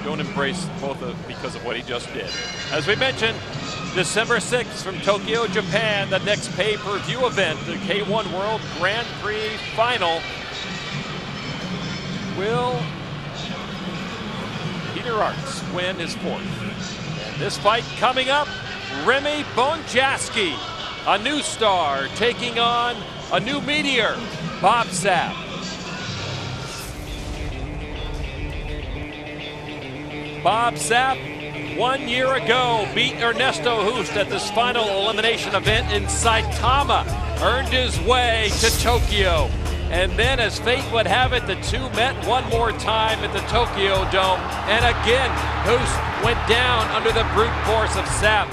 don't embrace both because of what he just did. As we mentioned, December 6th from Tokyo, Japan, the next pay-per-view event, the K1 World Grand Prix Final. Will Peter Arts win his fourth? And this fight coming up, Remy Bonjasky, a new star, taking on a new meteor, Bob Sapp. Bob Sapp, 1 year ago, beat Ernesto Hoost at this final elimination event in Saitama, earned his way to Tokyo. And then, as fate would have it, the two met one more time at the Tokyo Dome. And again, Hoost went down under the brute force of Sapp.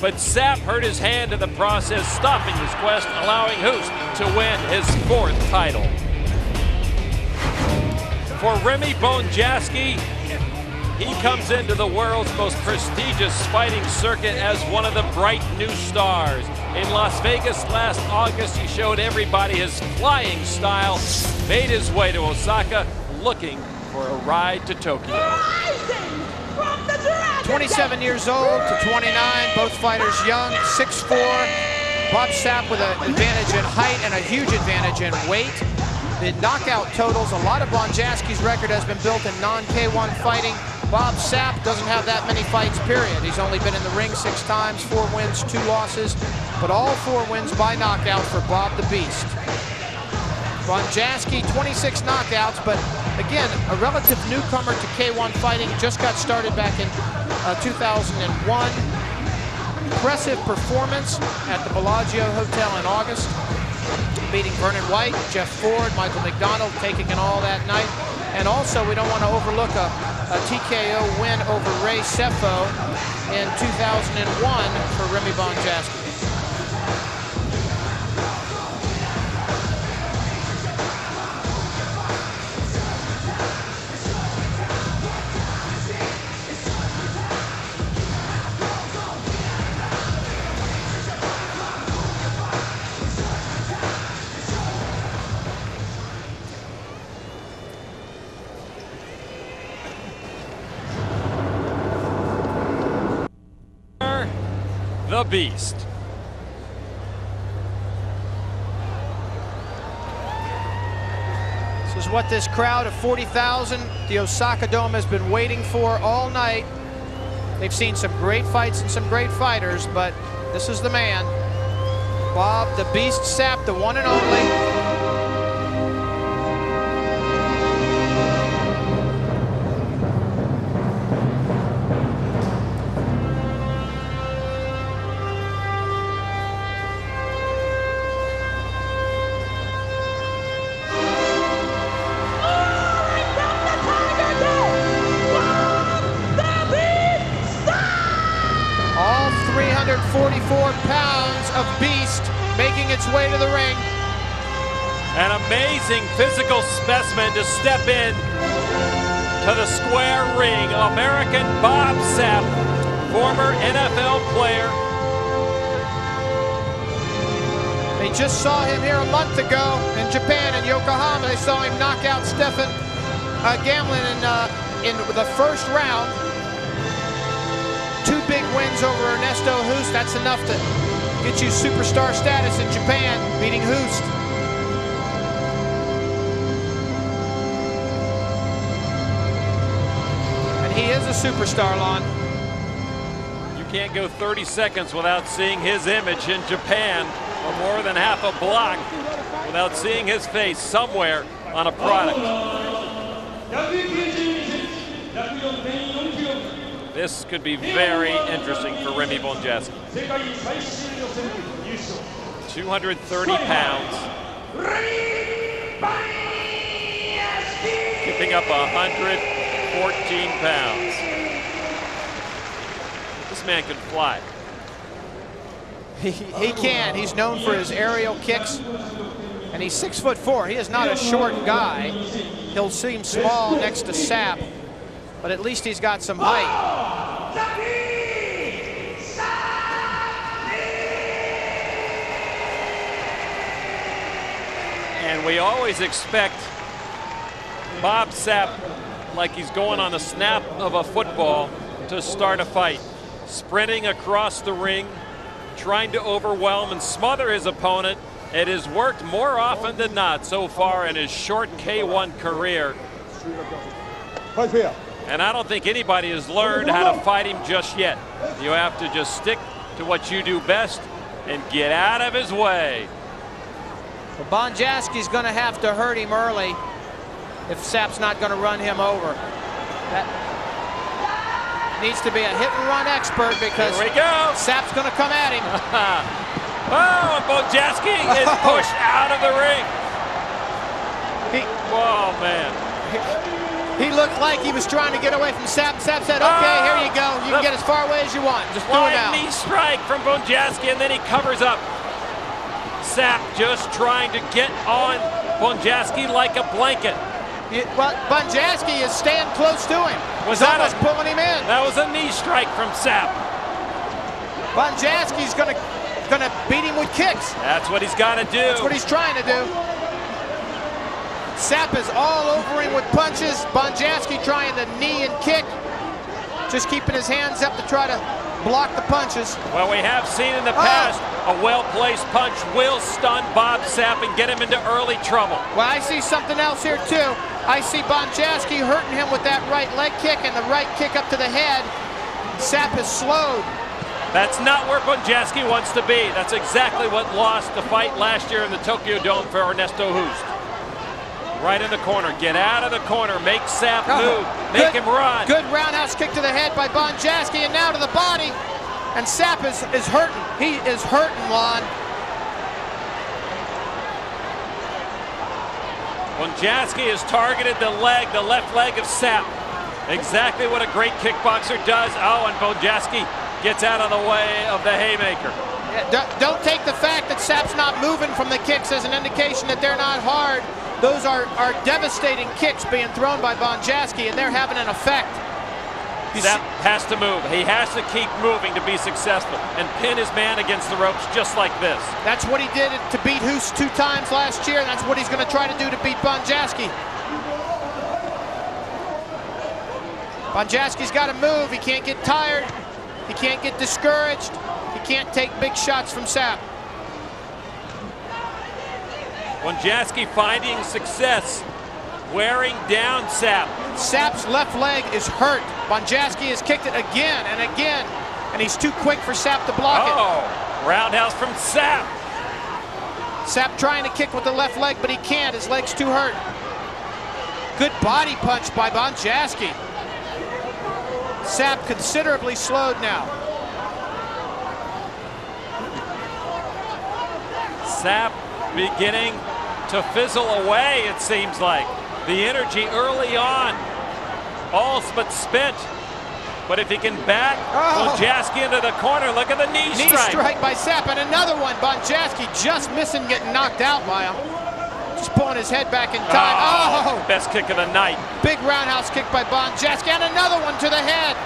But Sapp hurt his hand in the process, stopping his quest, allowing Hoost to win his fourth title. For Remy Bonjasky, he comes into the world's most prestigious fighting circuit as one of the bright new stars. In Las Vegas last August, he showed everybody his flying style, made his way to Osaka, looking for a ride to Tokyo. 27 years old to 29, both fighters young, 6'4". Bob Sapp with an advantage in height and a huge advantage in weight. The knockout totals, a lot of Bonjasky's record has been built in non-K1 fighting. Bob Sapp doesn't have that many fights, period. He's only been in the ring 6 times, 4 wins, 2 losses, but all 4 wins by knockout for Bob the Beast. Bonjasky, 26 knockouts, but again, a relative newcomer to K1 fighting, just got started back in 2001. Impressive performance at the Bellagio Hotel in August, beating Vernon White, Jeff Ford, Michael McDonald, taking it all that night. And also, we don't want to overlook a TKO win over Ray Sefo in 2001 for Remy Bonjasky. The Beast. This is what this crowd of 40,000, the Osaka Dome, has been waiting for all night. They've seen some great fights and some great fighters, but this is the man. Bob the Beast Sapp, the one and only. All 344 pounds of beast making its way to the ring. An amazing physical specimen to step in to the square ring. American Bob Sapp, former NFL player. They just saw him here a month ago in Japan, in Yokohama. They saw him knock out Stefan Gamlin in the first round. 2 big wins over Ernesto Hoost. That's enough to get you superstar status in Japan, beating Hoost. And he is a superstar, Lon. You can't go 30 seconds without seeing his image in Japan, or more than half a block without seeing his face somewhere on a product. This could be very interesting for Remy Bonjasky. 230 pounds. Keeping up 114 pounds. This man can fly. He can. He's known for his aerial kicks. And he's 6'4". He is not a short guy. He'll seem small next to Sapp, but at least he's got some height. And we always expect Bob Sapp like he's going on a snap of a football to start a fight. Sprinting across the ring, trying to overwhelm and smother his opponent. It has worked more often than not so far in his short K1 career. And I don't think anybody has learned how to fight him just yet. You have to just stick to what you do best and get out of his way. Well, Bonjasky's going to have to hurt him early if Sapp's not going to run him over. That needs to be a hit-and-run expert because here we go. Sapp's going to come at him. Oh, and Bonjasky is pushed out of the ring. Whoa, man. He looked like he was trying to get away from Sapp. Sapp said, okay, here you go. You can get as far away as you want. Just do it now. Knee strike from Bonjasky, and then he covers up. Sapp just trying to get on Bonjasky like a blanket. Well, Bonjasky is staying close to him. Was that almost pulling him in? That was a knee strike from Sapp. Bonjasky's gonna beat him with kicks. That's what he's got to do. That's what he's trying to do. Sapp is all over him with punches. Bonjasky trying to knee and kick. Just keeping his hands up to try to block the punches. Well, we have seen in the past a well-placed punch will stun Bob Sapp and get him into early trouble. Well, I see something else here too. I see Bonjasky hurting him with that right leg kick and the right kick up to the head. Sapp is slowed. That's not where Bonjasky wants to be. That's exactly what lost the fight last year in the Tokyo Dome for Ernesto Hoost. Right in the corner. Get out of the corner. Make Sapp move. Make him run. Good roundhouse kick to the head by Bonjasky, and now to the body. And Sapp is hurting. He is hurting, Lon. Bonjasky has targeted the left leg of Sapp. Exactly what a great kickboxer does. Oh, and Bonjasky gets out of the way of the haymaker. Yeah, don't take the fact that Sapp's not moving from the kicks as an indication that they're not hard. Those are devastating kicks being thrown by Bonjasky, and they're having an effect. Sapp has to move. He has to keep moving to be successful and pin his man against the ropes just like this. That's what he did to beat Hoost 2 times last year, and that's what he's going to try to do to beat Bonjasky. Bonjasky's got to move. He can't get tired. He can't get discouraged. He can't take big shots from Sapp. Bonjasky finding success, wearing down Sapp. Sapp's left leg is hurt. Bonjasky has kicked it again and again, and he's too quick for Sapp to block it. Oh, roundhouse from Sapp. Sapp trying to kick with the left leg, but he can't. His leg's too hurt. Good body punch by Bonjasky. Sapp considerably slowed now. Sapp beginning to fizzle away, it seems like. The energy early on, all but spent. But if he can back Bonjasky into the corner, look at the knee strike. Knee strike by Sapp, and another one. Bonjasky just missing getting knocked out by him. Just pulling his head back in time. Oh! Best kick of the night. Big roundhouse kick by Bonjasky, and another one to the head.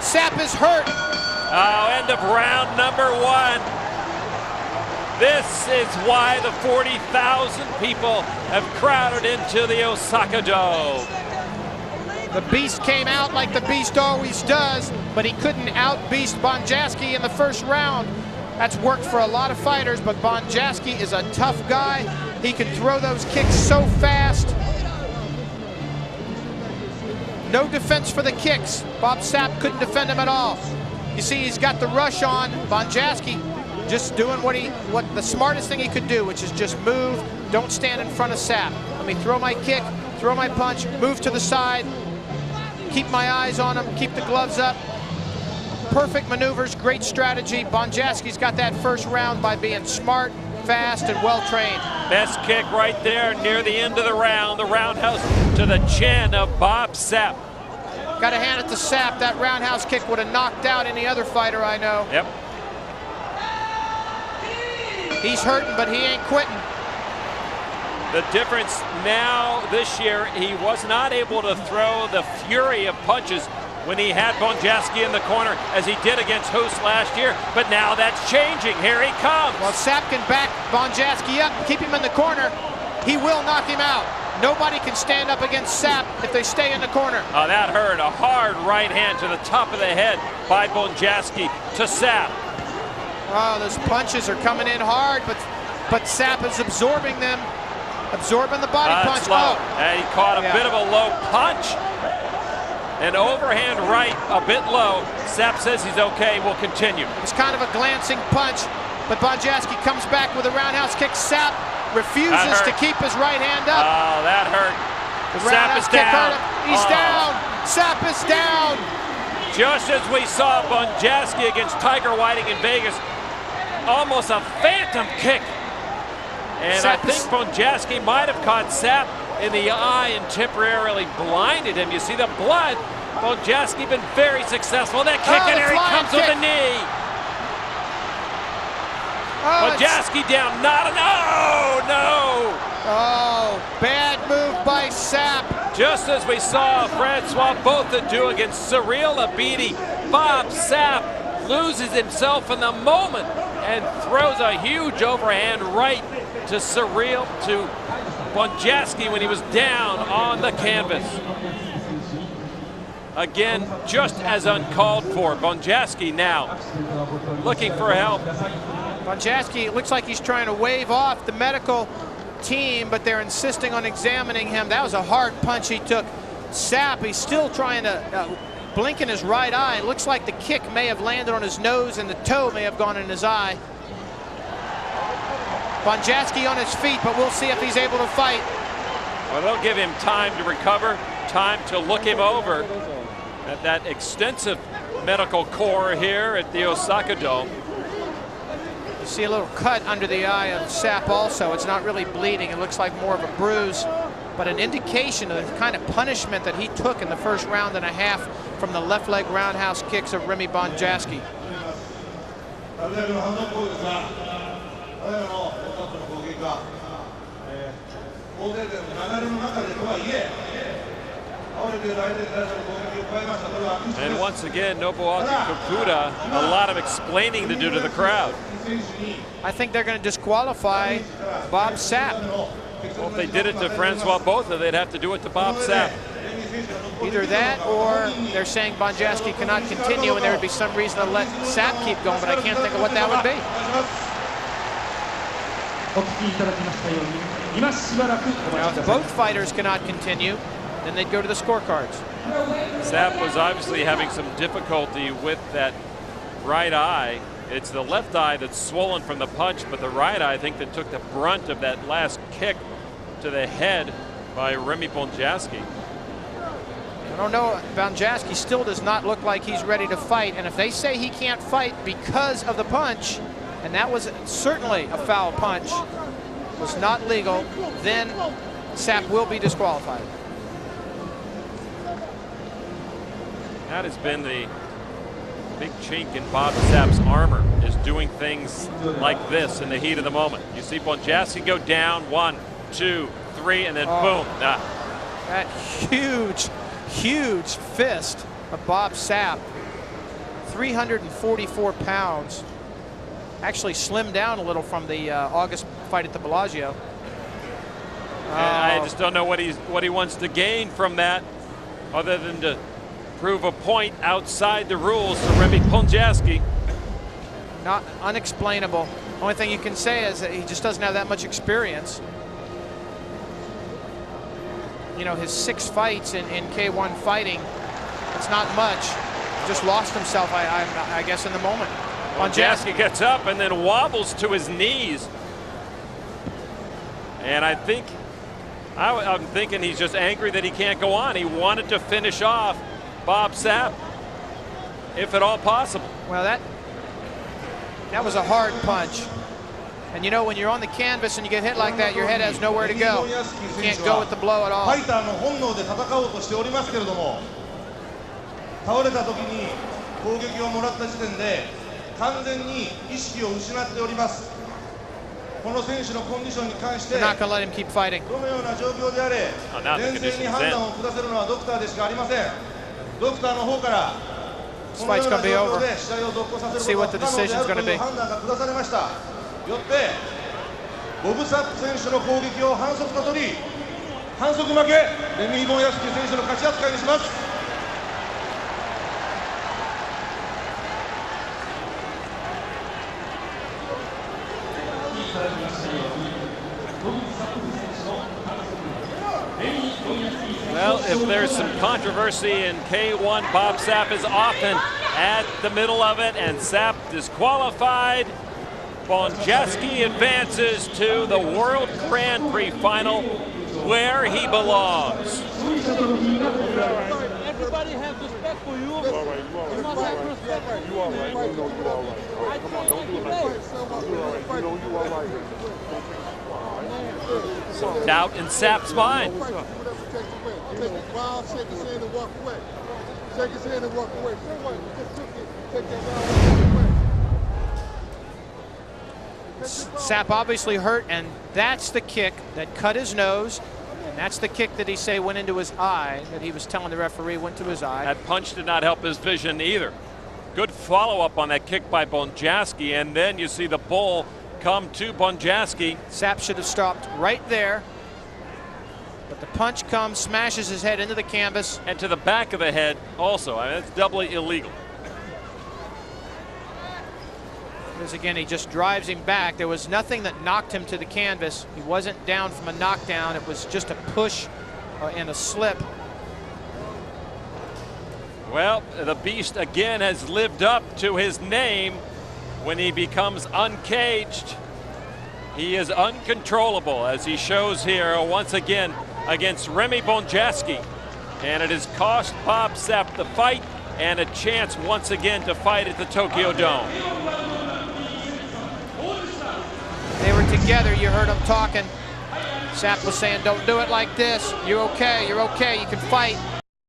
Sapp is hurt. Oh, end of round number 1. This is why the 40,000 people have crowded into the Osaka Dome. The Beast came out like the Beast always does, but he couldn't out-beast Bonjasky in the first round. That's worked for a lot of fighters, but Bonjasky is a tough guy. He can throw those kicks so fast. No defense for the kicks. Bob Sapp couldn't defend him at all. You see, he's got the rush on. Bonjasky just doing what the smartest thing he could do, which is just move, don't stand in front of Sapp. Let me throw my kick, throw my punch, move to the side, keep my eyes on him, keep the gloves up. Perfect maneuvers, great strategy. Bonjasky's got that first round by being smart, fast, and well-trained. Best kick right there near the end of the round. The roundhouse to the chin of Bob Sapp. Got to hand it to Sapp. That roundhouse kick would have knocked out any other fighter I know. Yep. He's hurting, but he ain't quitting. The difference now this year, he was not able to throw the fury of punches when he had Bonjasky in the corner as he did against Hoost last year, but now that's changing. Here he comes. Well, Sapp can back Bonjasky up and keep him in the corner. He will knock him out. Nobody can stand up against Sapp if they stay in the corner. Oh, that hurt. A hard right hand to the top of the head by Bonjasky to Sapp. Oh, those punches are coming in hard, but Sapp is absorbing them, absorbing the body punch. Low. Oh. And he caught a bit of a low punch. An overhand right, a bit low. Sapp says he's okay, will continue. It was kind of a glancing punch, but Bonjasky comes back with a roundhouse kick. Sapp refuses to keep his right hand up. Oh, that hurt. Sapp is down. He's down. Sapp is down. Just as we saw Bonjasky against Tiger Whiting in Vegas, almost a phantom kick. And I think Bonjasky might have caught Sapp in the eye and temporarily blinded him. You see the blood. Bonjasky been very successful. That kick, and here he comes with a knee. Bonjasky down, no! Oh, bad move by Sapp. Just as we saw Francois Botha do against Cyril Abidi, Bob Sapp loses himself in the moment and throws a huge overhand right to Bonjasky when he was down on the canvas. Again, just as uncalled for. Bonjasky now looking for help. Bonjasky, it looks like he's trying to wave off the medical team, but they're insisting on examining him. That was a hard punch he took. Sapp, he's still trying to blink in his right eye. It looks like the kick may have landed on his nose and the toe may have gone in his eye. Bonjasky on his feet, but we'll see if he's able to fight. Well, they'll give him time to recover, time to look him over at that extensive medical corps here at the Osaka Dome. You see a little cut under the eye of Sapp also. It's not really bleeding. It looks like more of a bruise, but an indication of the kind of punishment that he took in the first round and a half from the left leg roundhouse kicks of Remy Bonjasky. And once again, Nobuaki Kakuta, a lot of explaining to do to the crowd. I think they're going to disqualify Bob Sapp. Well, if they did it to Francois Botha, they'd have to do it to Bob Sapp. Either that, or they're saying Bonjasky cannot continue, and there would be some reason to let Sapp keep going, but I can't think of what that would be. Now, if both fighters cannot continue, then they'd go to the scorecards. Sapp was obviously having some difficulty with that right eye. It's the left eye that's swollen from the punch, but the right eye, I think, that took the brunt of that last kick to the head by Remy Bonjasky. I don't know. Bonjasky still does not look like he's ready to fight, and if they say he can't fight because of the punch, and that was certainly a foul punch, was not legal, then Sapp will be disqualified. That has been the big chink in Bob Sapp's armor, is doing things like this in the heat of the moment. You see Bonjasky go down, 1, 2, 3, and then boom. That huge fist of Bob Sapp, 344 pounds. Actually slimmed down a little from the August fight at the Bellagio. I just don't know what he wants to gain from that, other than to prove a point outside the rules to Remy Bonjasky. Not unexplainable. Only thing you can say is that he just doesn't have that much experience. You know, his 6 fights in K1 fighting, it's not much. Just lost himself, I guess, in the moment. Bonjasky gets up and then wobbles to his knees. And I think, I'm thinking he's just angry that he can't go on. He wanted to finish off Bob Sapp, if at all possible. Well, that was a hard punch. And you know, when you're on the canvas and you get hit like that, your head has nowhere to go. You can't go with the blow at all. They're not going to let him keep fighting. Oh, now the condition's in. This fight's going to be over. Let's see what the decision's going to be. 反則負け、レミー・ボンヤスキ選手の勝ち扱いにします。Well, if there's some controversy in K1, Bob Sapp is often at the middle of it, and Sapp disqualified. Bonjasky advances to the World Grand Prix final, where he belongs. Everybody has respect for you. You must have respect for you. You all right. No, you all right. Come on, don't do it like that. You all right. You know you all right. Some doubt in Sapp's mind. What's up? Take it wild, shake his hand and walk away. Shake his hand and walk away. Take that wild, walk away. Sapp obviously hurt, and that's the kick that cut his nose. And that's the kick that he say went into his eye, that he was telling the referee went to his eye. That punch did not help his vision either. Good follow-up on that kick by Bonjasky, and then you see the bull come to Bonjasky. Sapp should have stopped right there, but the punch comes, smashes his head into the canvas. And to the back of the head also. I mean, that's doubly illegal. Because again, he just drives him back. There was nothing that knocked him to the canvas. He wasn't down from a knockdown. It was just a push and a slip. Well, the Beast again has lived up to his name when he becomes uncaged. He is uncontrollable, as he shows here once again against Remy Bonjasky. And it has cost Bob Sapp the fight and a chance once again to fight at the Tokyo Dome. They were together, you heard them talking. Sapp was saying, don't do it like this. You're okay, you can fight.